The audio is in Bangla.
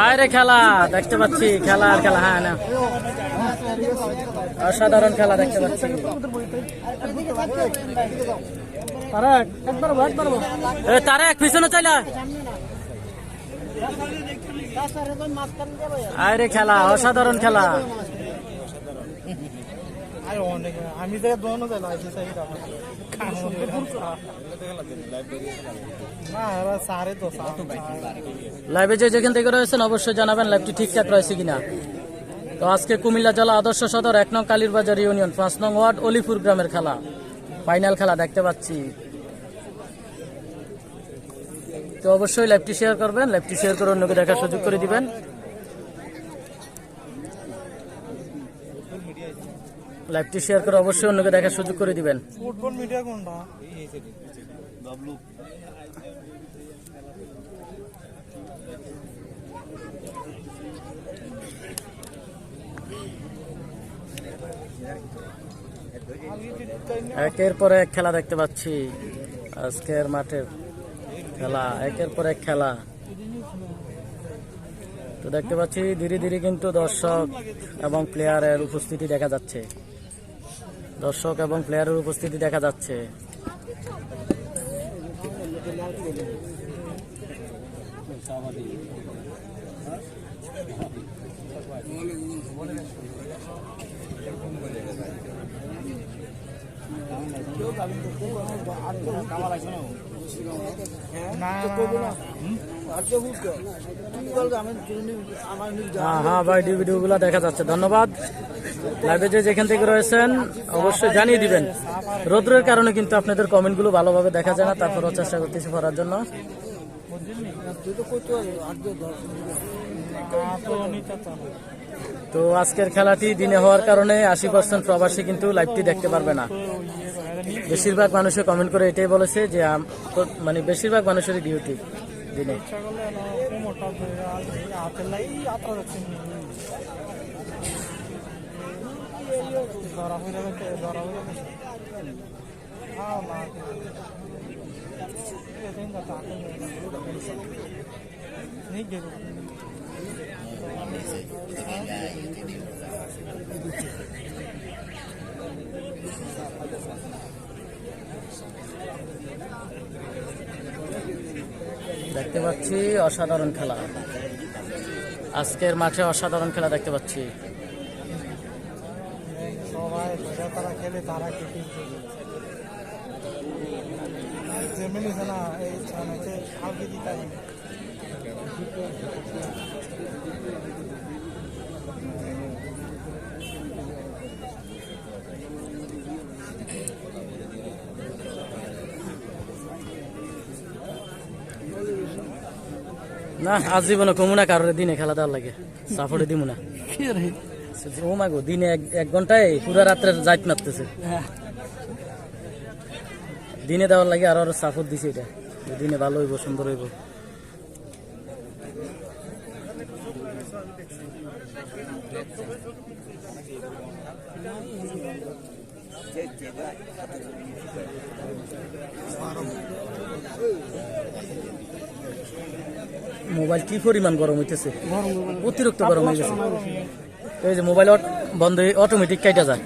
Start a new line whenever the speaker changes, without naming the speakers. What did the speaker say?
আরে খেলা দেখতে পাচ্ছি, খেলা আর খেলা। হ্যাঁ না, অসাধারণ খেলা দেখতে পাচ্ছি। তারেক পিছনে চাইলা। আরে খেলা, অসাধারণ খেলা।
আমি
লাইভে যে যেখান থেকে রয়েছেন অবশ্যই জানাবেন লাইভটি ঠিকঠাক রয়েছে কিনা। তো আজকে কুমিল্লা জেলা আদর্শ সদর 1 নং কালীরবাজার ইউনিয়ন 5 নং ওয়ার্ড অলিপুর গ্রামের খেলা, ফাইনাল খেলা দেখতে পাচ্ছি। তো অবশ্যই লাইভটি শেয়ার করবেন, লাইভটি শেয়ার করে অন্যকে দেখার সুযোগ করে দিবেন। লাইভটি শেয়ার করে অবশ্যই অন্যকে দেখার সুযোগ করে দিবেন।
ফুটবল মিডিয়া কোনটা?
একের পর এক খেলা দেখতে পাচ্ছি আজকের মাঠের খেলা, একের পর এক খেলা। তো দেখতে পাচ্ছি ধীরে ধীরে কিন্তু দর্শক এবং প্লেয়ারের উপস্থিতি দেখা যাচ্ছে, দর্শক এবং প্লেয়ারের উপস্থিতি দেখা যাচ্ছে। হ্যাঁ ভাই, ভিডিও গুলা দেখা যাচ্ছে। ধন্যবাদ। লাইভে যে যেখান থেকে রয়েছেন অবশ্যই জানিয়ে দিবেন। রোদ্রের কারণে কিন্তু আপনাদের কমেন্ট গুলো ভালোভাবে দেখা যায় না, তারপরও চেষ্টা করতেছি পড়ার জন্য। তো আজকের খেলাটি দিনে হওয়ার কারণে 80% প্রবাসী কিন্তু লাইভটি দেখতে পারবে না। বেশিরভাগ মানুষে কমেন্ট করে এটাই বলেছে যে মানে বেশিরভাগ মানুষেরই ডিউটি দিনে। দেখতে পাচ্ছি অসাধারণ খেলা, আজকের মাঠে অসাধারণ খেলা দেখতে পাচ্ছি।
সবাই তারা খেলে, তারা না এই আগে দিতে
না, আজীবনে কমু না কারোর দিনে খেলা দেওয়ার লাগে, সাপোর্টে দিব না। ও মাগো, দিনে 1 ঘন্টায় পুরো রাত্রে যাইত মারতেছে। দিনে দেওয়ার লাগে আর সাপোর্ট দিছে, এটা দিনে ভালো হইব, সুন্দর হইব। মোবাইল কি পরিমাণ গরম হইতেছে, অতিরিক্ত গরম হয়ে গেছে। এই যে মোবাইল বন্ধ অটোমেটিক কাটা যায়।